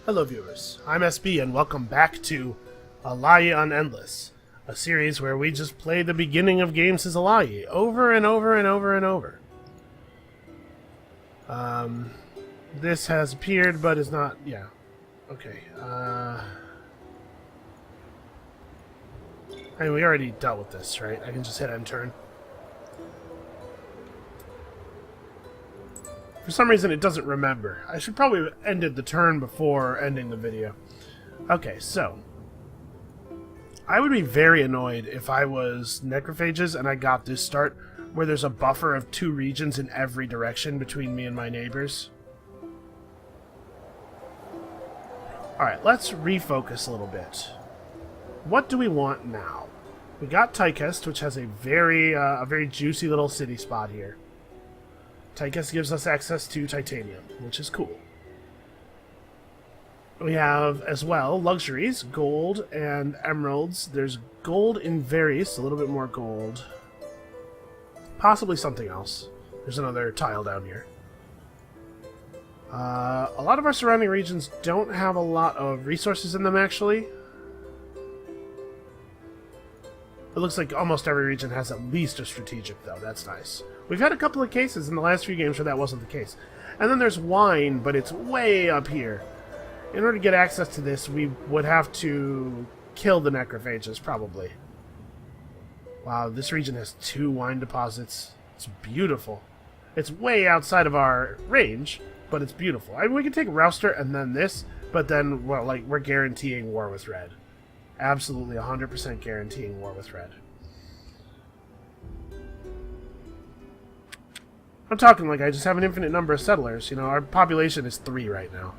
Hello viewers, I'm SB and welcome back to Allayi on Endless, a series where we just play the beginning of games as Allayi over and over and over and over. This has appeared but is not, yeah, okay, I mean, we already dealt with this, right? I can just hit end turn. For some reason, it doesn't remember. I should probably have ended the turn before ending the video. Okay, so. I would be very annoyed if I was Necrophages and I got this start where there's a buffer of 2 regions in every direction between me and my neighbors. Alright, let's refocus a little bit. What do we want now? We got Tychest, which has a very juicy little city spot here. Tychest gives us access to titanium, which is cool. We have, as well, luxuries, gold and emeralds. There's gold in Varys, a little bit more gold. Possibly something else. There's another tile down here. A lot of our surrounding regions don't have a lot of resources in them, actually. It looks like almost every region has at least a strategic, though. That's nice. We've had a couple of cases in the last few games where that wasn't the case. And then there's wine, but it's way up here. In order to get access to this, we would have to kill the Necrophages, probably. Wow, this region has 2 wine deposits. It's beautiful. It's way outside of our range, but it's beautiful. I mean, we can take Rouster and then this, but then, well, like, we're guaranteeing war with Red. Absolutely 100% guaranteeing war with Red. I'm talking like I just have an infinite number of settlers. You know, our population is 3 right now.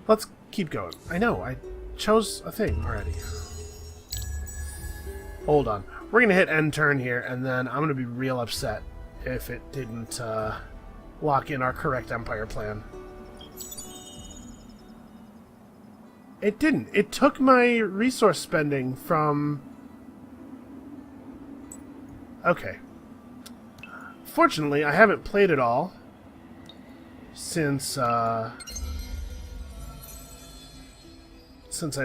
Let's keep going. I know, I chose a thing already. Hold on. We're going to hit end turn here, and then I'm going to be real upset if it didn't lock in our correct empire plan. It didn't. It took my resource spending from... Okay. Fortunately, I haven't played it all since I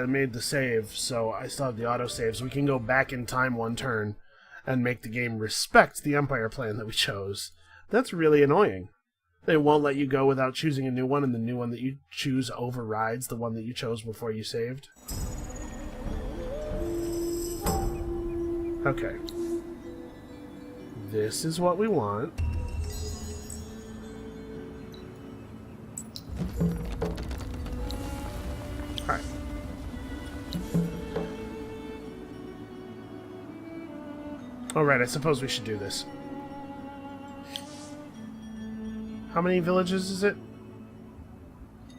made the save, so I still have the autosave, so we can go back in time 1 turn and make the game respect the Empire plan that we chose. That's really annoying. They won't let you go without choosing a new one, and the new one that you choose overrides the one that you chose before you saved. Okay. This is what we want. Alright. Alright, I suppose we should do this. How many villages is it?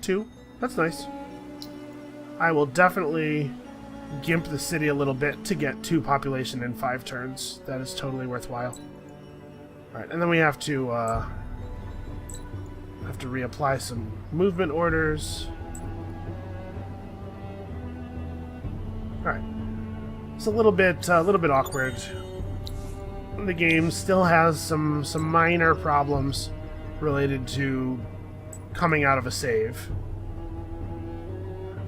2? That's nice. I will definitely gimp the city a little bit to get 2 population in 5 turns. That is totally worthwhile. Alright, and then we have to reapply some movement orders. Alright. It's a little bit awkward. The game still has some minor problems related to coming out of a save.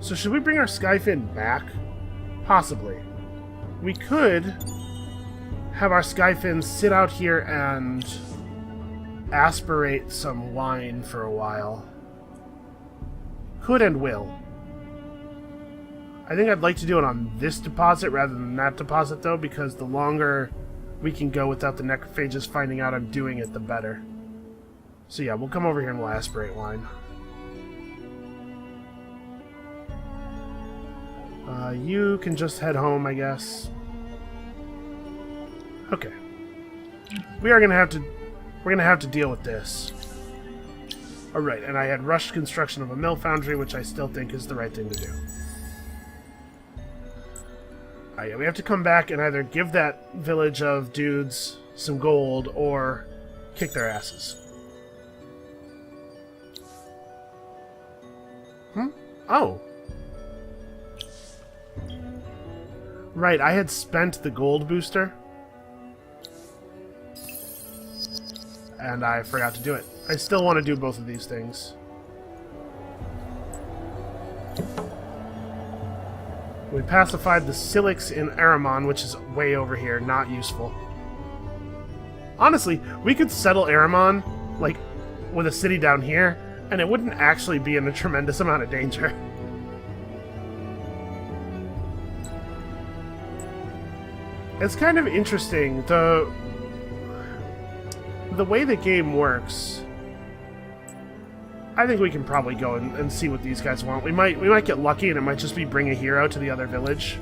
So should we bring our Skyfin back? Possibly. We could have our Skyfins sit out here and aspirate some wine for a while. Could and will. I think I'd like to do it on this deposit rather than that deposit, though, because the longer we can go without the Necrophages finding out I'm doing it, the better. So yeah, we'll come over here and we'll aspirate wine. You can just head home, I guess. Okay. We're gonna have to deal with this. Alright, and I had rushed construction of a mill foundry, which I still think is the right thing to do. Alright, we have to come back and either give that village of dudes some gold or kick their asses. Oh. Right, I had spent the gold booster. And I forgot to do it. I still want to do both of these things. We pacified the Silix in Aramon, which is way over here, not useful. Honestly, we could settle Aramon, like, with a city down here, and it wouldn't actually be in a tremendous amount of danger. It's kind of interesting, the way the game works. I think we can probably go and see what these guys want. We might get lucky, and it might just be bring a hero to the other village.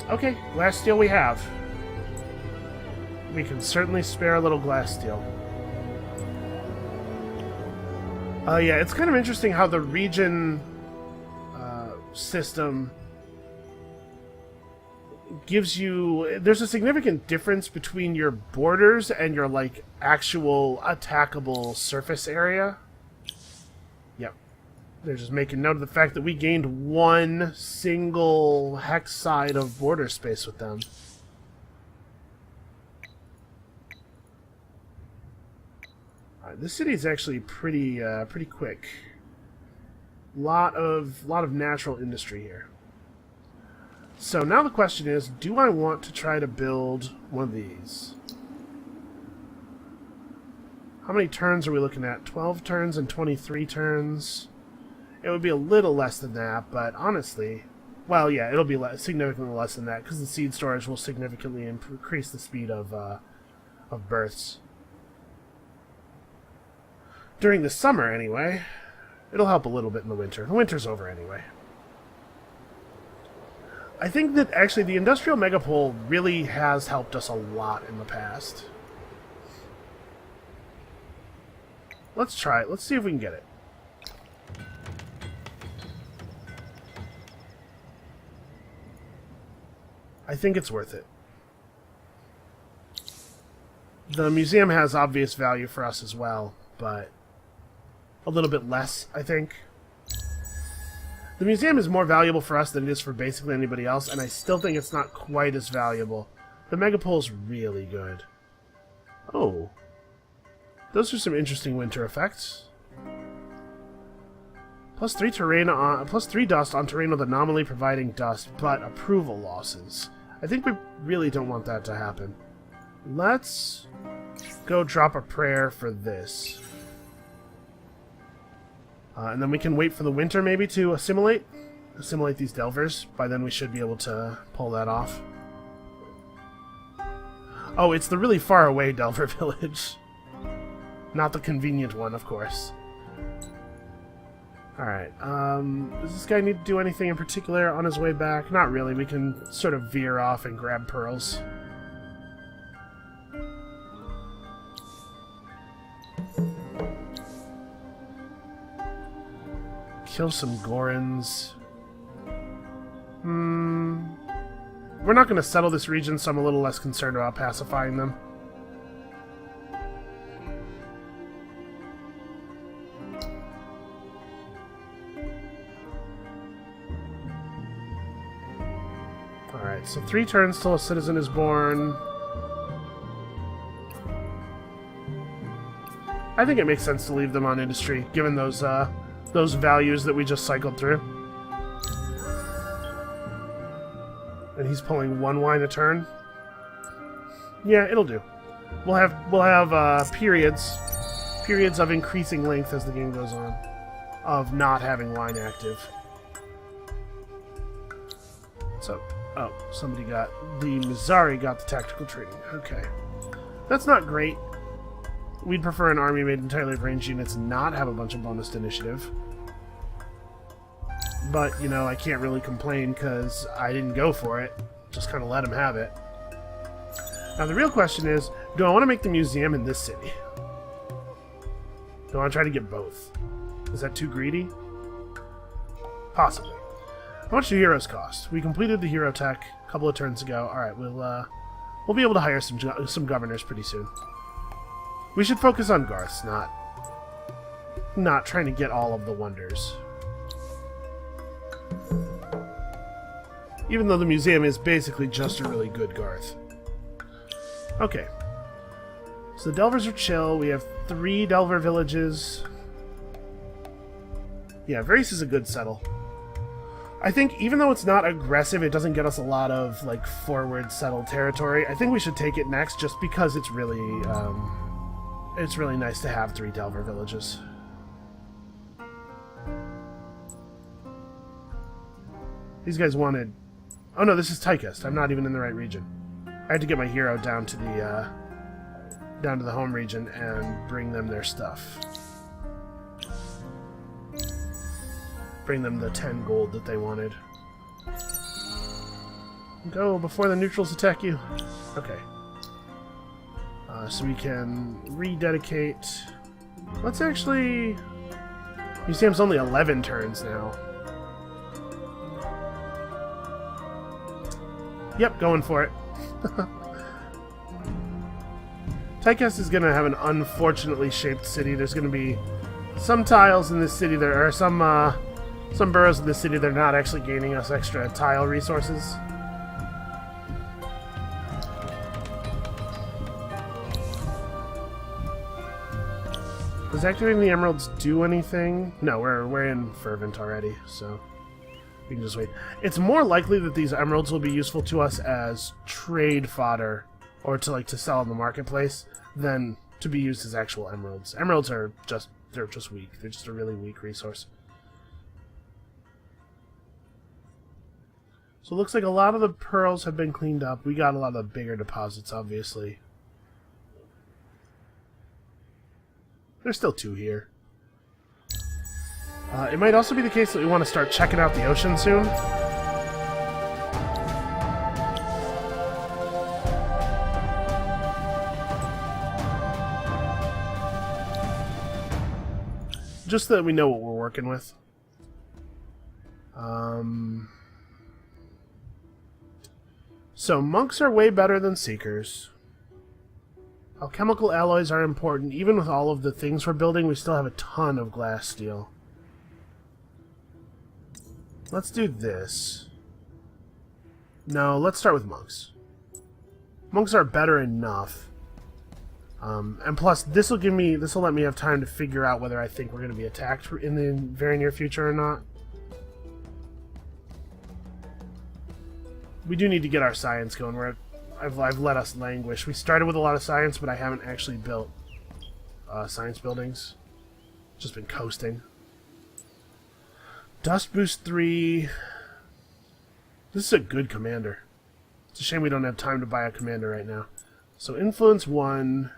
Okay, glass steel we have. We can certainly spare a little glass steel. Yeah, it's kind of interesting how the region system gives you... There's a significant difference between your borders and your, like, actual attackable surface area. Yep. They're just making note of the fact that we gained one single hex side of border space with them. Alright, this city is actually pretty quick. Lot of natural industry here. So now the question is, do I want to try to build one of these? How many turns are we looking at? 12 turns and 23 turns. It would be a little less than that, but honestly... Well, yeah, it'll be significantly less than that, because the seed storage will significantly increase the speed of births. During the summer, anyway. It'll help a little bit in the winter. The winter's over anyway. I think that actually the industrial megapole really has helped us a lot in the past. Let's try it. Let's see if we can get it. I think it's worth it. The museum has obvious value for us as well, but a little bit less, I think. The museum is more valuable for us than it is for basically anybody else, and I still think it's not quite as valuable. The megapole's really good. Oh. Those are some interesting winter effects. Plus 3 terrain on, plus 3 dust on terrain with anomaly providing dust, but approval losses. I think we really don't want that to happen. Let's go drop a prayer for this. And then we can wait for the winter, maybe, to assimilate these Delvers. By then we should be able to pull that off. Oh, it's the really far away Delver village. Not the convenient one, of course. Alright, does this guy need to do anything in particular on his way back? Not really, we can sort of veer off and grab pearls. Kill some Gorons. We're not going to settle this region, so I'm a little less concerned about pacifying them. Alright, so 3 turns till a citizen is born. I think it makes sense to leave them on industry, given those values that we just cycled through. And he's pulling 1 wine a turn. Yeah, it'll do. We'll have periods of increasing length as the game goes on, of not having wine active. So, oh, somebody got the Mizari got the tactical training. Okay, that's not great. We'd prefer an army made entirely of ranged units not have a bunch of bonus to initiative. But, you know, I can't really complain because I didn't go for it. Just kind of let him have it. Now, the real question is, do I want to make the museum in this city? Do I want to try to get both? Is that too greedy? Possibly. How much do heroes cost? We completed the hero tech a couple of turns ago. Alright, we'll be able to hire some governors pretty soon. We should focus on Garths, not trying to get all of the wonders. Even though the museum is basically just a really good Garth. Okay. So the Delvers are chill. We have 3 Delver villages. Yeah, Varice is a good settle. I think even though it's not aggressive, it doesn't get us a lot of like forward settled territory. I think we should take it next just because it's really nice to have 3 Delver villages. These guys wanted... Oh no, this is Tychust. I'm not even in the right region. I had to get my hero down to the home region and bring them their stuff. Bring them the 10 gold that they wanted. Go before the neutrals attack you. Okay. So we can rededicate. Let's actually... Museum's only 11 turns now. Yep, going for it. Tychust is going to have an unfortunately shaped city. There's going to be some tiles in this city. There are some boroughs in this city that are not actually gaining us extra tile resources. Does activating the emeralds do anything? No, we're in Fervent already, so we can just wait. It's more likely that these emeralds will be useful to us as trade fodder or to sell in the marketplace than to be used as actual emeralds. Emeralds are just weak. They're just a really weak resource. So it looks like a lot of the pearls have been cleaned up. We got a lot of the bigger deposits, obviously. There's still 2 here. It might also be the case that we want to start checking out the ocean soon. Just so that we know what we're working with. So monks are way better than seekers. Alchemical alloys are important. Even with all of the things we're building, we still have a ton of glass steel. Let's do this. No, let's start with monks. Monks are better enough. And plus, this will let me have time to figure out whether I think we're going to be attacked in the very near future or not. We do need to get our science going. I've let us languish. We started with a lot of science, but I haven't actually built science buildings. Just been coasting. Dust Boost 3. This is a good commander. It's a shame we don't have time to buy a commander right now. So Influence 1.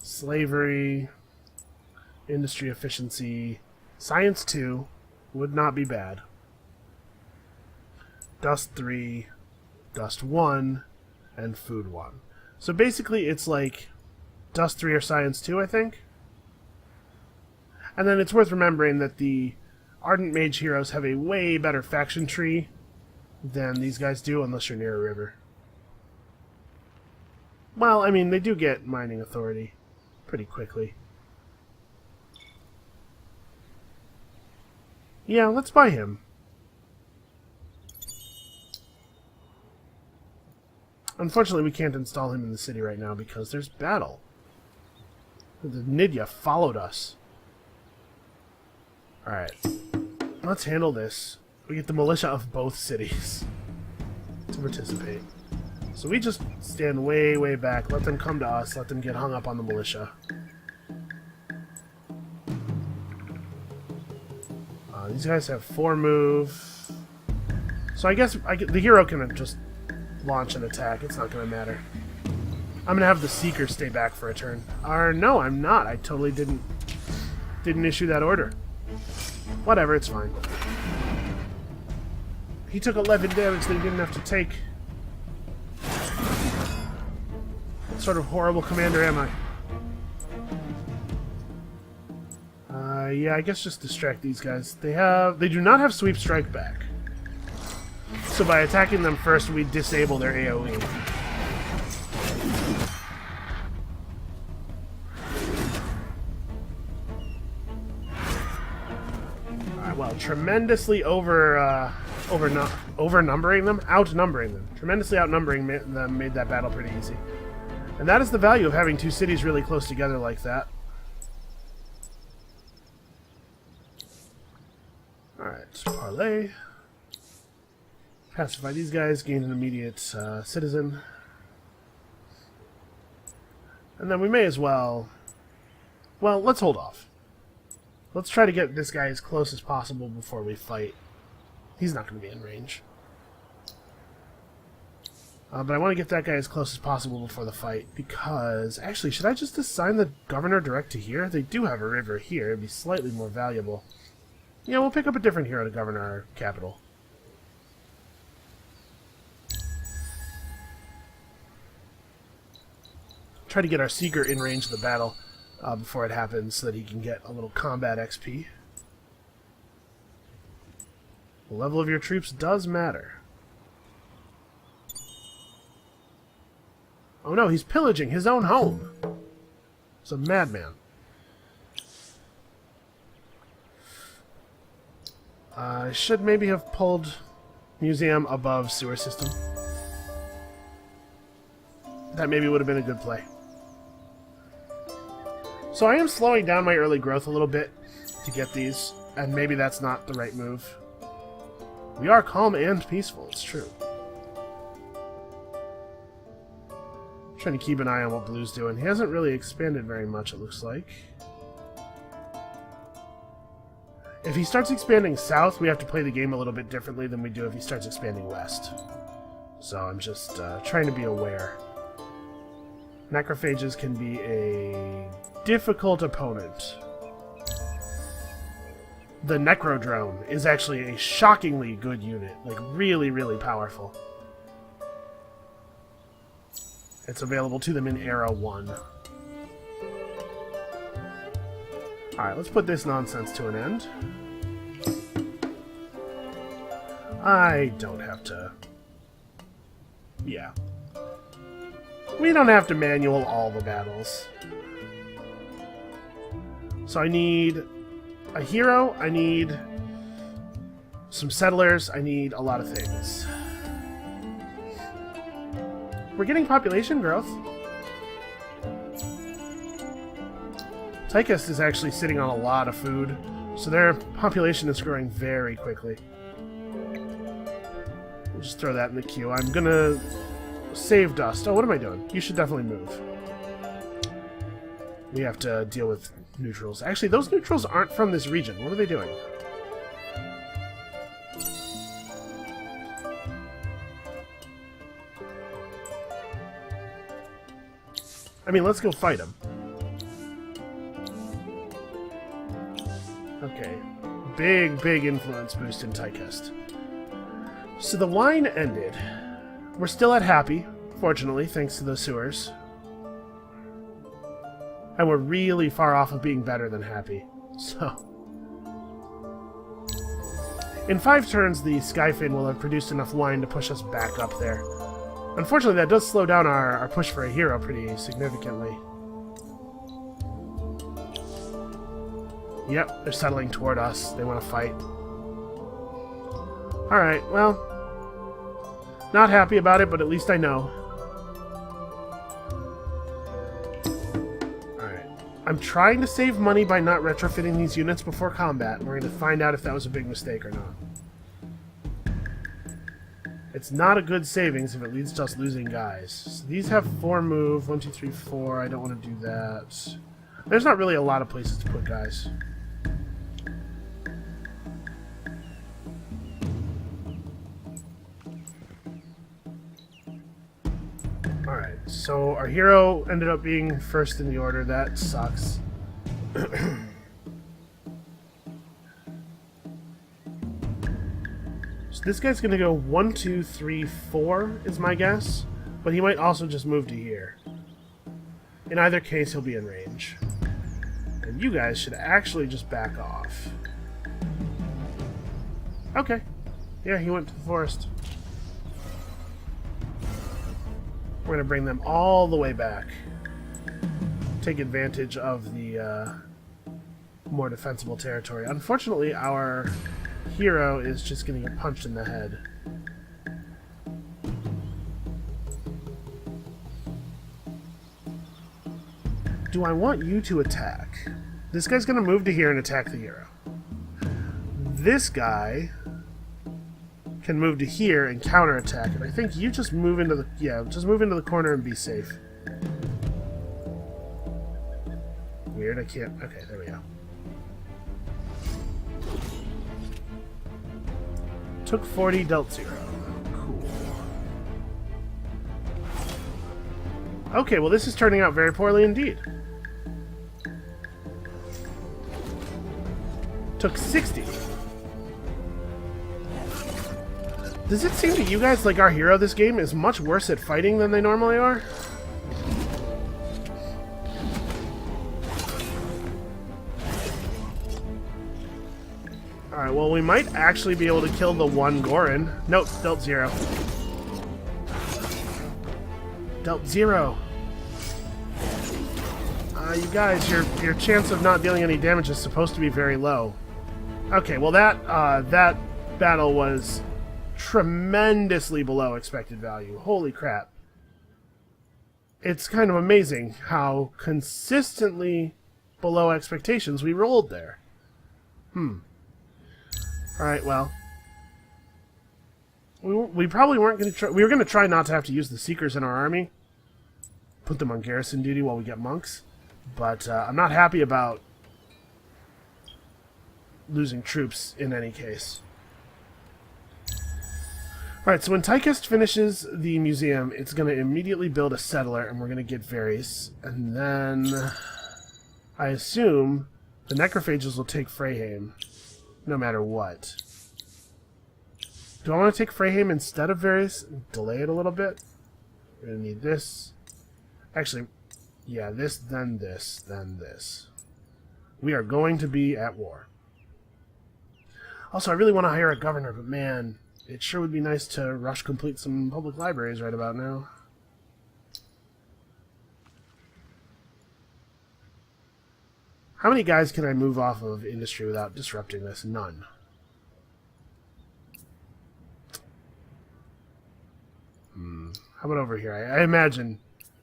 Slavery. Industry Efficiency. Science 2. Would not be bad. Dust 3, Dust 1, and Food 1. So basically it's like Dust 3 or Science 2, I think. And then it's worth remembering that the Ardent Mage heroes have a way better faction tree than these guys do, unless you're near a river. Well, I mean, they do get mining authority pretty quickly. Yeah, let's buy him. Unfortunately, we can't install him in the city right now because there's battle. The Nidya followed us. Alright. Let's handle this. We get the militia of both cities to participate. So we just stand way, way back. Let them come to us. Let them get hung up on the militia. These guys have 4 move. So I guess the hero can just launch an attack. It's not going to matter. I'm going to have the Seeker stay back for a turn. Or no, I'm not. I totally didn't issue that order. Whatever, it's fine. He took 11 damage that he didn't have to take. What sort of horrible commander am I? Yeah, I guess just distract these guys. They do not have Sweep Strike back. So by attacking them first, we disable their AoE. Alright, well, tremendously outnumbering them. Tremendously outnumbering them made that battle pretty easy. And that is the value of having 2 cities really close together like that. Alright, parlay. Pacify these guys, gain an immediate citizen. And then we may as well... Well, let's hold off. Let's try to get this guy as close as possible before we fight. He's not going to be in range. But I want to get that guy as close as possible before the fight, because... Actually, should I just assign the governor direct to here? They do have a river here. It'd be slightly more valuable. Yeah, we'll pick up a different hero to govern our capital. Try to get our seeker in range of the battle before it happens so that he can get a little combat XP. The level of your troops does matter. Oh no, he's pillaging his own home. He's a madman. I should maybe have pulled museum above sewer system. That maybe would have been a good play. So I am slowing down my early growth a little bit to get these, and maybe that's not the right move. We are calm and peaceful, it's true. Trying to keep an eye on what Blue's doing. He hasn't really expanded very much, it looks like. If he starts expanding south, we have to play the game a little bit differently than we do if he starts expanding west. So I'm just trying to be aware. Necrophages can be a difficult opponent. The Necrodrone is actually a shockingly good unit. Like, really, really powerful. It's available to them in Era 1. Alright, let's put this nonsense to an end. I don't have to... Yeah. We don't have to manual all the battles. So I need a hero, I need some settlers, I need a lot of things. We're getting population growth. Tychus is actually sitting on a lot of food, so their population is growing very quickly. We'll just throw that in the queue. I'm gonna save dust. Oh, what am I doing? You should definitely move. We have to deal with neutrals. Actually, those neutrals aren't from this region. What are they doing? I mean, let's go fight him. Okay. Big influence boost in Tychust. So the wine ended. We're still at happy, fortunately, thanks to the sewers. And we're really far off of being better than happy. So... in 5 turns, the Skyfin will have produced enough wine to push us back up there. Unfortunately, that does slow down our push for a hero pretty significantly. Yep, they're settling toward us. They want to fight. Alright, well... not happy about it, but at least I know. Alright. I'm trying to save money by not retrofitting these units before combat. We're going to find out if that was a big mistake or not. It's not a good savings if it leads to us losing guys. So these have 4 move. 1, 2, 3, 4. I don't want to do that. There's not really a lot of places to put guys. Alright, so our hero ended up being first in the order. That sucks. This guy's going to go 1, 2, 3, 4 is my guess, but he might also just move to here. In either case, he'll be in range. And you guys should actually just back off. Okay. Yeah, he went to the forest. We're going to bring them all the way back. Take advantage of the more defensible territory. Unfortunately, our... hero is just getting punched in the head. Do I want you to attack? This guy's going to move to here and attack the hero. this guy can move to here and counterattack. And I think you just move into the just move into the corner and be safe. Weird, I can't. Okay, there we go. Took 40, dealt 0. Cool. Okay, well this is turning out very poorly indeed. Took 60. Does it seem to you guys like our hero this game is much worse at fighting than they normally are? Alright, well we might actually be able to kill the one Gorin. Nope, dealt 0. Dealt 0. You guys, your chance of not dealing any damage is supposed to be very low. Okay, well that battle was tremendously below expected value. Holy crap. It's kind of amazing how consistently below expectations we rolled there. Alright, well. We probably weren't going to try... We were going to try not to have to use the Seekers in our army. Put them on garrison duty while we get monks. But I'm not happy about losing troops in any case. Alright, so when Tychist finishes the museum, it's going to immediately build a settler, and we're going to get Varys. And then I assume the Necrophages will take Freyheim, no matter what. Do I want to take Freyheim instead of Varys? Delay it a little bit. We're going to need this. Actually, yeah, this, then this, then this. We are going to be at war. Also, I really want to hire a governor, but man, it sure would be nice to rush complete some public libraries right about now. How many guys can I move off of industry without disrupting this? None. How about over here? I imagine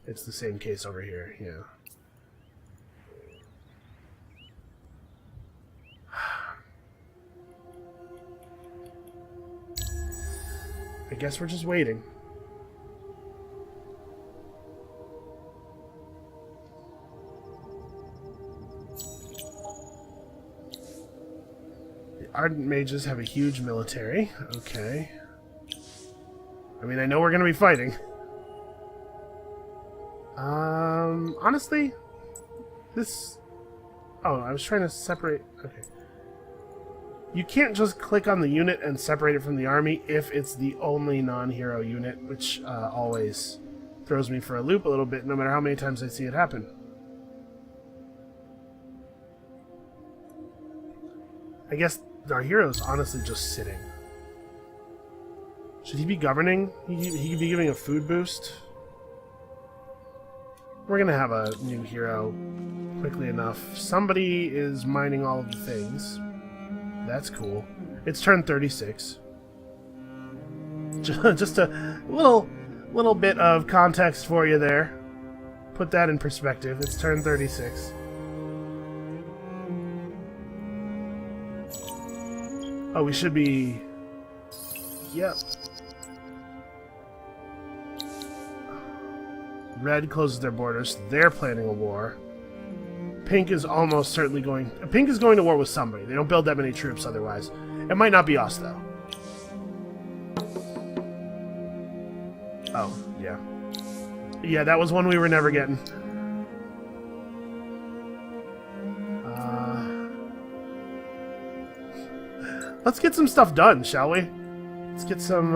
it's the same case over here, yeah. I guess we're just waiting. The Ardent Mages have a huge military. Okay. I mean, I know we're going to be fighting. Honestly, this... Oh, I was trying to separate... Okay. You can't just click on the unit and separate it from the army if it's the only non-hero unit, which always throws me for a loop a little bit, no matter how many times I see it happen. I guess our hero's honestly just sitting. Should he be governing? He could be giving a food boost. We're gonna have a new hero quickly enough. Somebody is mining all of the things. That's cool. It's turn 36. Just a little bit of context for you there. Put that in perspective. It's turn 36. Oh, we should be... Yep. Red closes their borders. They're planning a war. Pink is almost certainly going... Pink is going to war with somebody. They don't build that many troops otherwise. It might not be us, though. Oh, yeah. Yeah, that was one we were never getting. Let's get some stuff done, shall we? Let's get some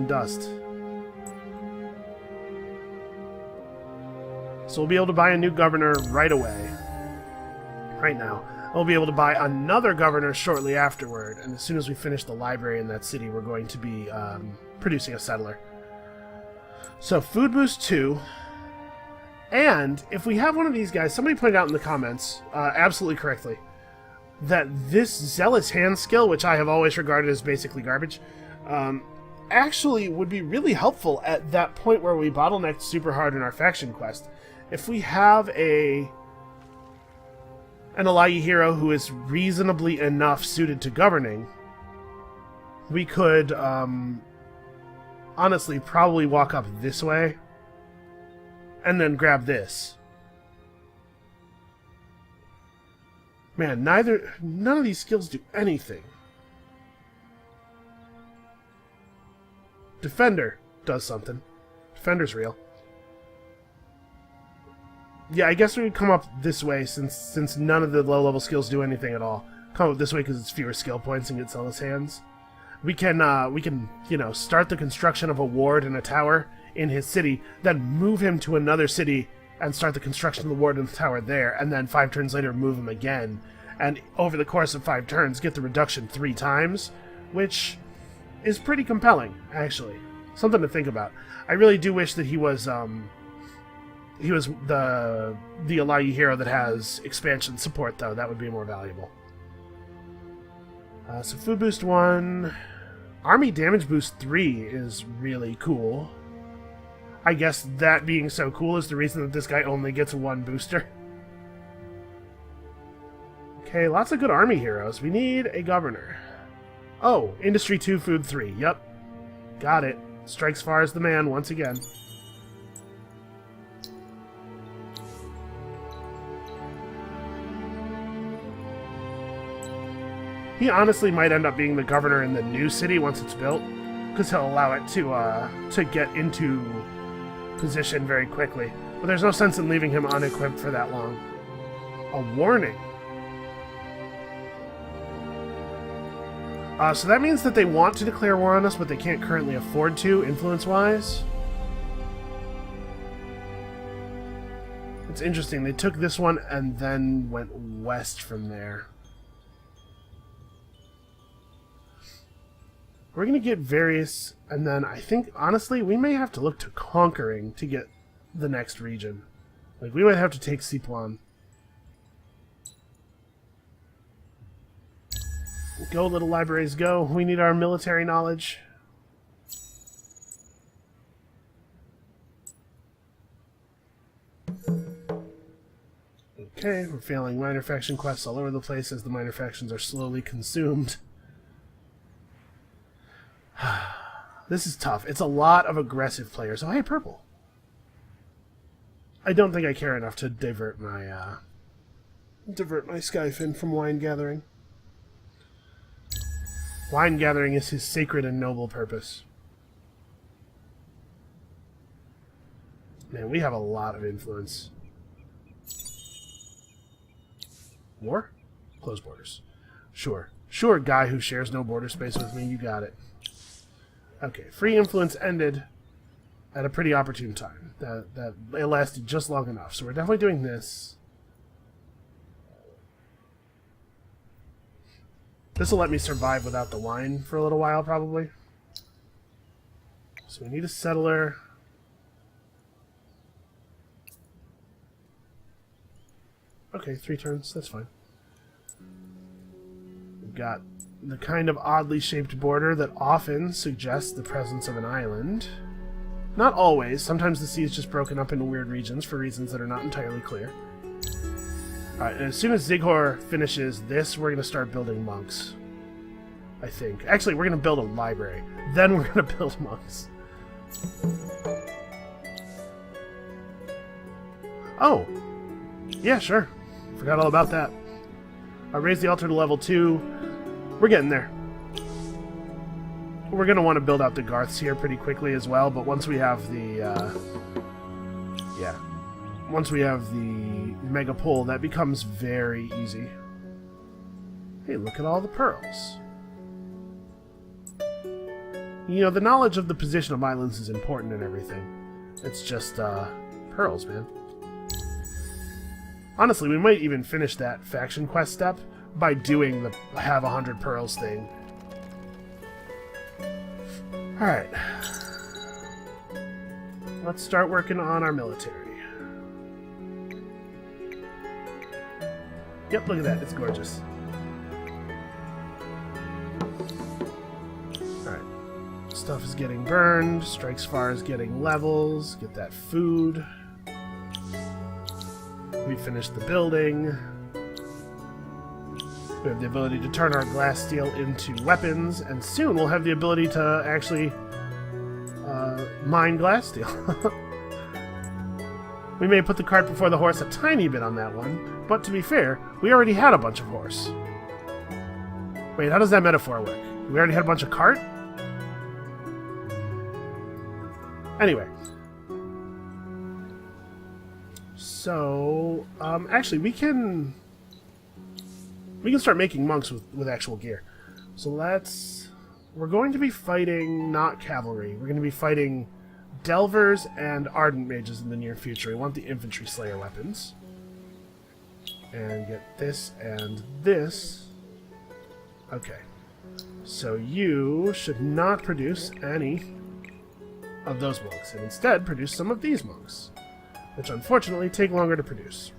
dust. So we'll be able to buy a new governor right away. Right now. We'll be able to buy another governor shortly afterward, and as soon as we finish the library in that city, we're going to be producing a settler. So, food boost 2. And, if we have one of these guys, somebody pointed out in the comments, absolutely correctly, that this Zealous Hand skill, which I have always regarded as basically garbage, actually would be really helpful at that point where we bottlenecked super hard in our faction quest. If we have a an Allayi hero who is reasonably enough suited to governing, we could, honestly, probably walk up this way and then grab this. Man, none of these skills do anything. Defender does something. Defender's real. Yeah, I guess we would come up this way since none of the low-level skills do anything at all. Come up this way because it's fewer skill points and get Zealous Hands. We can, you know, start the construction of a ward and a tower in his city, then move him to another city and start the construction of the ward and the tower there, and then 5 turns later move him again. And over the course of 5 turns, get the reduction 3 times, which is pretty compelling, actually. Something to think about. I really do wish that he was the Allayi hero that has expansion support, though. That would be more valuable. So food boost 1. Army damage boost 3 is really cool. I guess that being so cool is the reason that this guy only gets 1 booster. Okay, lots of good army heroes. We need a governor. Oh, Industry 2, Food 3. Yep. Got it. Strikes far as the man once again. He honestly might end up being the governor in the new city once it's built, because he'll allow it to get into position very quickly. But there's no sense in leaving him unequipped for that long. A warning. So that means that they want to declare war on us, but they can't currently afford to, influence-wise. It's interesting. They took this one and then went west from there. We're going to get various, and then I think, honestly, we may have to look to conquering to get the next region. Like, we might have to take Siplan. Go, little libraries, go. We need our military knowledge. Okay, we're failing minor faction quests all over the place as the minor factions are slowly consumed. This is tough. It's a lot of aggressive players. Oh, hey, purple. I don't think I care enough to divert my Skyfin from wine gathering. Wine gathering is his sacred and noble purpose. Man, we have a lot of influence. War? Close borders. Sure. Sure, guy who shares no border space with me, you got it. Okay, free influence ended at a pretty opportune time. That it lasted just long enough, so we're definitely doing this. This will let me survive without the wine for a little while, probably. So we need a settler. Okay, 3 turns, that's fine. We've got the kind of oddly shaped border that often suggests the presence of an island. Not always. Sometimes the sea is just broken up into weird regions for reasons that are not entirely clear. Alright, and as soon as Zighor finishes this, we're going to start building monks. I think. Actually, we're going to build a library. Then we're going to build monks. Oh! Yeah, sure. Forgot all about that. I raised the altar to level 2. We're getting there. We're going to want to build out the Garths here pretty quickly as well, but once we have the... once we have the Mega Pull, that becomes very easy. Hey, look at all the pearls. You know, the knowledge of the position of islands is important and everything. It's just, pearls, man. Honestly, we might even finish that faction quest step by doing the have 100 pearls thing. Alright. Let's start working on our military. Yep, look at that. It's gorgeous. Alright. Stuff is getting burned. Strikes far is getting levels. Get that food. We finished the building. We have the ability to turn our glass steel into weapons, and soon we'll have the ability to actually mine glass steel. We may put the cart before the horse a tiny bit on that one, but to be fair, we already had a bunch of horse. Wait, how does that metaphor work? We already had a bunch of cart? Anyway. So, actually, we can start making monks with actual gear. So we're going to be fighting not cavalry. We're going to be fighting delvers and ardent mages in the near future. We want the infantry slayer weapons. And get this and this. Okay. So you should not produce any of those monks, and instead produce some of these monks, which unfortunately take longer to produce.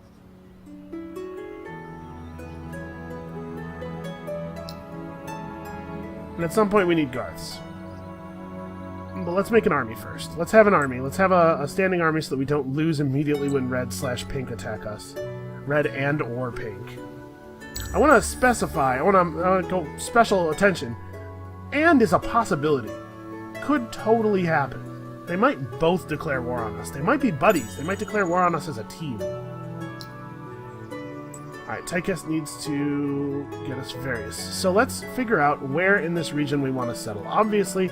And at some point we need guards. But let's make an army first. Let's have an army. Let's have a standing army so that we don't lose immediately when red/pink attack us. Red and or pink. I want to specify, I want to go special attention. And is a possibility. Could totally happen. They might both declare war on us. They might be buddies. They might declare war on us as a team. Alright, Tychus needs to get us various. So let's figure out where in this region we want to settle. Obviously,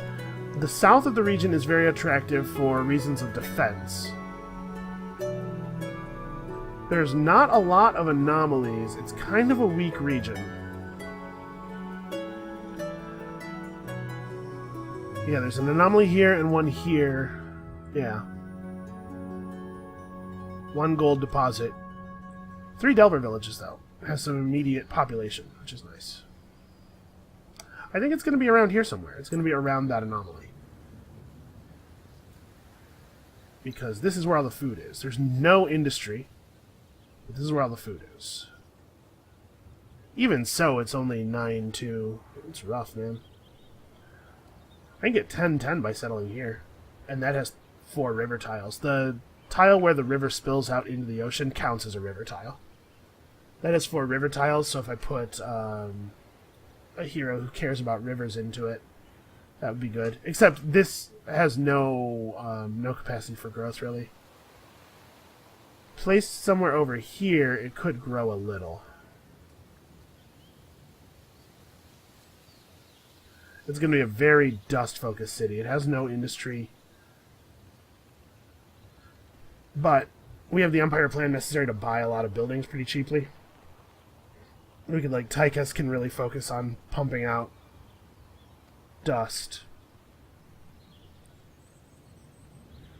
the south of the region is very attractive for reasons of defense. There's not a lot of anomalies. It's kind of a weak region. Yeah, there's an anomaly here and one here. Yeah. 1 gold deposit. 3 Delver villages, though. Has some immediate population, which is nice. I think it's going to be around here somewhere. It's going to be around that anomaly. Because this is where all the food is. There's no industry. But this is where all the food is. Even so, it's only 9-2. It's rough, man. I can get 10-10 by settling here. And that has 4 river tiles. The tile where the river spills out into the ocean counts as a river tile. That has 4 river tiles, so if I put a hero who cares about rivers into it, that would be good. Except this has no capacity for growth, really. Placed somewhere over here, it could grow a little. It's going to be a very dust-focused city. It has no industry. But we have the Empire plan necessary to buy a lot of buildings pretty cheaply. We could, like, Tychus can really focus on pumping out dust.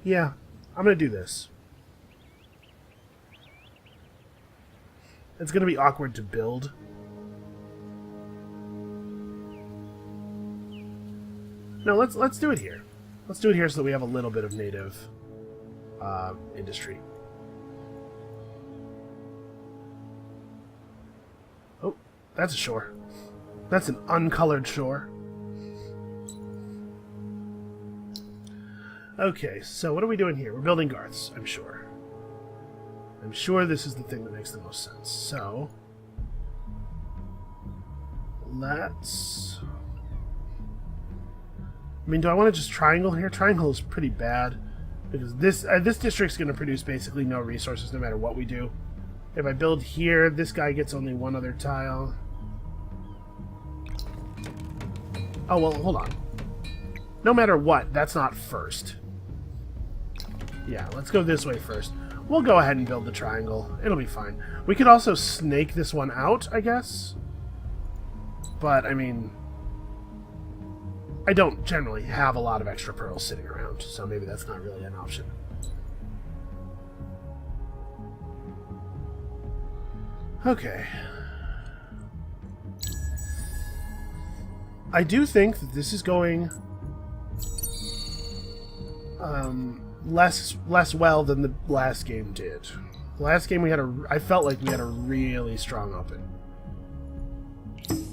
Yeah, I'm going to do this. It's going to be awkward to build. No, let's do it here. Let's do it here so that we have a little bit of native industry. Oh, that's a shore. That's an uncolored shore. Okay, so what are we doing here? We're building Garths, I'm sure. I'm sure this is the thing that makes the most sense. So, let's... I mean, do I want to just triangle here? Triangle is pretty bad. Because this district's going to produce basically no resources no matter what we do. If I build here, this guy gets only 1 other tile. Oh, well, hold on. No matter what, that's not first. Yeah, let's go this way first. We'll go ahead and build the triangle. It'll be fine. We could also snake this one out, I guess. But, I mean... I don't generally have a lot of extra pearls sitting around, so maybe that's not really an option. Okay. I do think that this is going less well than the last game did. The last game I felt like we had a really strong open.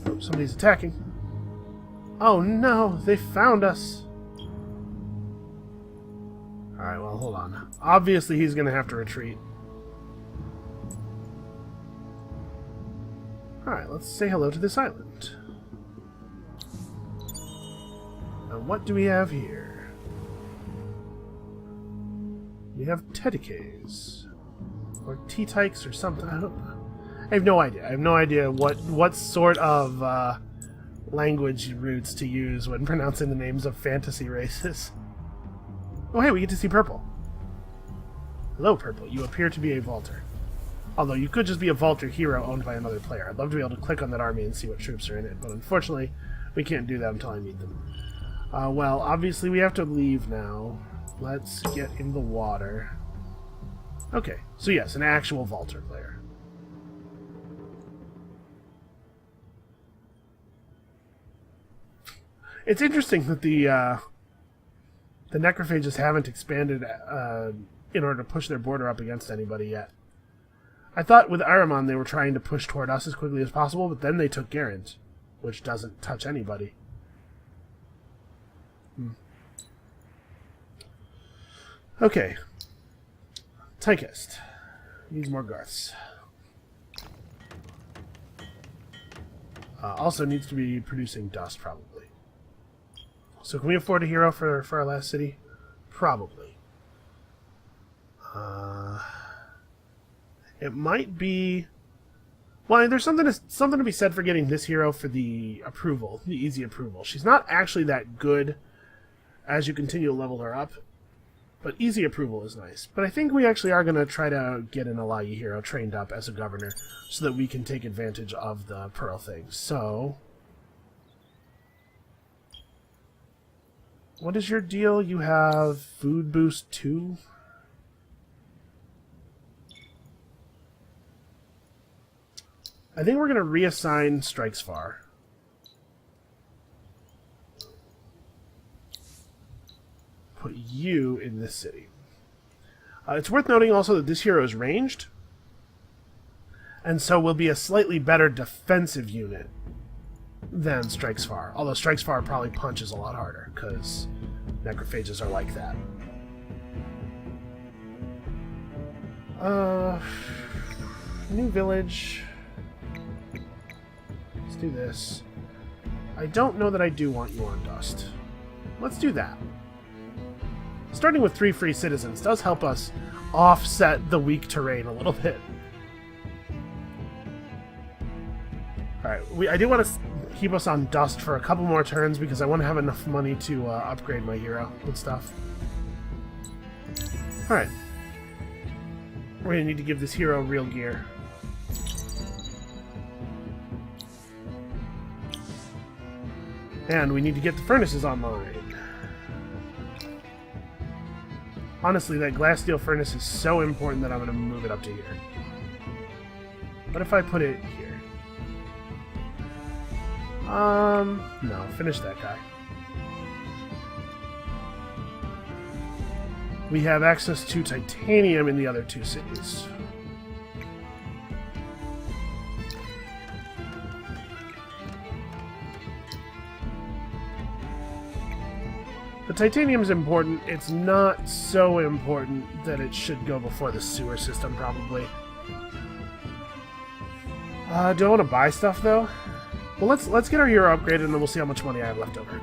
Oh, somebody's attacking. Oh no, they found us. Alright, well, hold on. Obviously he's gonna have to retreat. Huh. Alright, let's say hello to this island. And what do we have here? We have Tedikays. Or T-Tykes or something. I don't know. I have no idea. I have no idea what sort of language roots to use when pronouncing the names of fantasy races. Oh, hey, we get to see Purple. Hello, Purple. You appear to be a Vaulter. Although you could just be a Vaulter hero owned by another player. I'd love to be able to click on that army and see what troops are in it, but unfortunately, we can't do that until I meet them. Well, obviously we have to leave now. Let's get in the water. Okay, so yes, an actual Vaulter player. It's interesting that the necrophages haven't expanded in order to push their border up against anybody yet. I thought with Ahriman they were trying to push toward us as quickly as possible, but then they took Garant, which doesn't touch anybody. Okay. Tychist. Needs more Garths. Also needs to be producing dust, probably. So can we afford a hero for our last city? Probably. It might be... Well, there's something to be said for getting this hero for the approval, the easy approval. She's not actually that good as you continue to level her up, but easy approval is nice. But I think we actually are going to try to get an Allayi hero trained up as a governor so that we can take advantage of the Pearl thing. So... what is your deal? You have food boost 2? I think we're going to reassign Strikes Far. Put you in this city. It's worth noting also that this hero is ranged, and so will be a slightly better defensive unit than Strikes Far. Although Strikes Far probably punches a lot harder, because necrophages are like that. New village. Let's do this. I don't know that I do want you on dust. Let's do that. Starting with 3 free citizens does help us offset the weak terrain a little bit. Alright, I do want to keep us on dust for a couple more turns because I want to have enough money to upgrade my hero and stuff. Alright. We're going to need to give this hero real gear. And we need to get the furnaces online. Honestly, that glass steel furnace is so important that I'm going to move it up to here. What if I put it here? No, finish that guy. We have access to titanium in the other 2 cities. The titanium is important. It's not so important that it should go before the sewer system, probably. Do I want to buy stuff, though? Well, let's get our hero upgraded, and then we'll see how much money I have left over.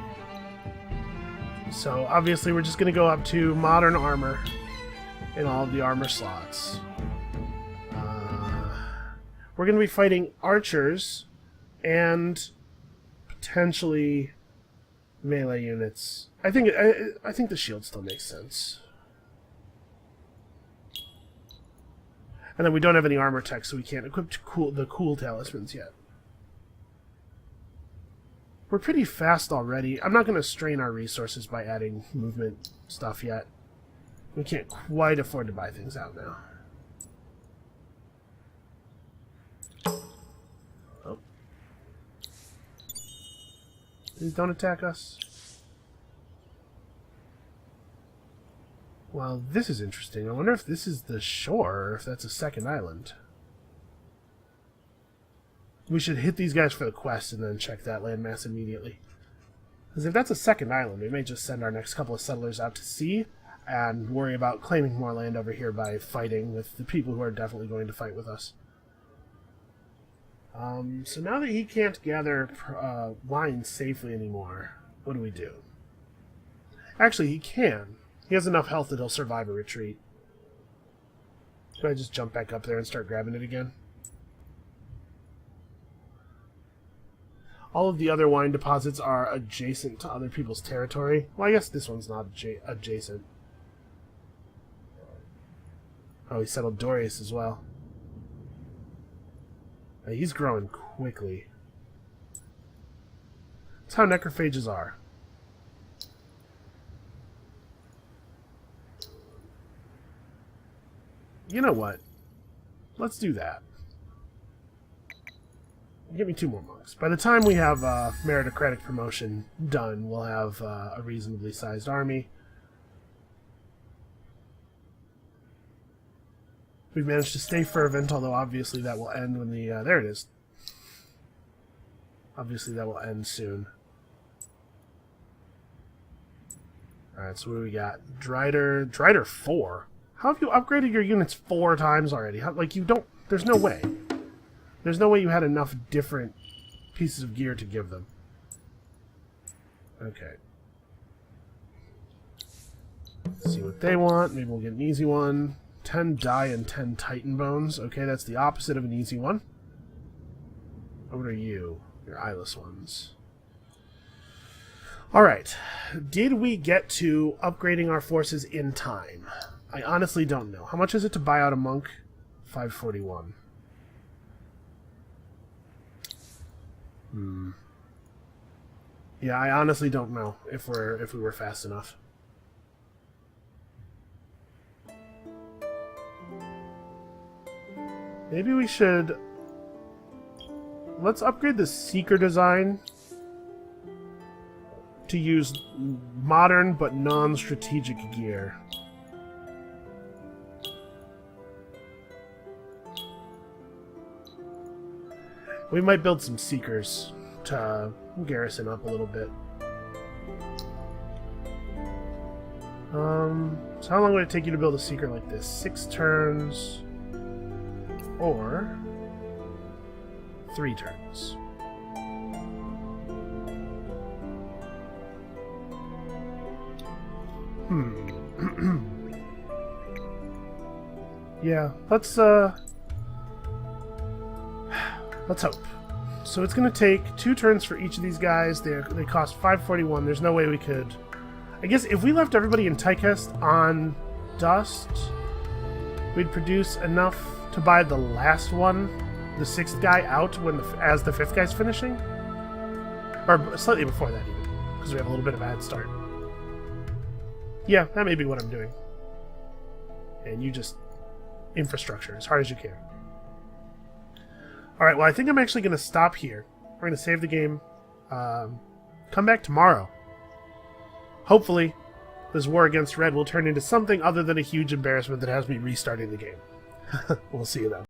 So, obviously, we're just going to go up to modern armor in all of the armor slots. We're going to be fighting archers and potentially melee units. I think the shield still makes sense. And then we don't have any armor tech, so we can't equip the cool talismans yet. We're pretty fast already. I'm not going to strain our resources by adding movement stuff yet. We can't quite afford to buy things out now. Oh. Please don't attack us. Well, this is interesting. I wonder if this is the shore, or if that's a second island. We should hit these guys for the quest and then check that landmass immediately. Because if that's a second island, we may just send our next couple of settlers out to sea and worry about claiming more land over here by fighting with the people who are definitely going to fight with us. So now that he can't gather wine safely anymore, what do we do? Actually, he can. He has enough health that he'll survive a retreat. Should I just jump back up there and start grabbing it again? All of the other wine deposits are adjacent to other people's territory. Well, I guess this one's not adjacent. Oh, he settled Dorius as well. He's growing quickly. That's how necrophages are. You know what? Let's do that. Give me 2 more monks. By the time we have meritocratic promotion done, we'll have a reasonably sized army. We've managed to stay fervent, although obviously that will end when the... there it is. Obviously that will end soon. Alright, so what do we got? Drider 4? How have you upgraded your units 4 times already? How, like, you don't... There's no way. There's no way you had enough different pieces of gear to give them. Okay. Let's see what they want. Maybe we'll get an easy one. 10 die and 10 titan bones. Okay, that's the opposite of an easy one. What are you? Your eyeless ones. Alright. Did we get to upgrading our forces in time? I honestly don't know. How much is it to buy out a monk? 541. Yeah, I honestly don't know if we were fast enough. Maybe we should... Let's upgrade the Seeker design to use modern but non-strategic gear. We might build some Seekers to garrison up a little bit. So how long would it take you to build a Seeker like this? 6 turns... or 3 turns. Yeah, let's hope. So it's going to take 2 turns for each of these guys. They cost 541. There's no way we could... I guess if we left everybody in Tychest on Dust, we'd produce enough to buy the last one, the 6th guy, out as the 5th guy's finishing? Or slightly before that, even, because we have a little bit of a head start. Yeah, that may be what I'm doing. And you just... infrastructure as hard as you can. Alright, well, I think I'm actually going to stop here. We're going to save the game. Come back tomorrow. Hopefully, this war against Red will turn into something other than a huge embarrassment that has me restarting the game. We'll see you then.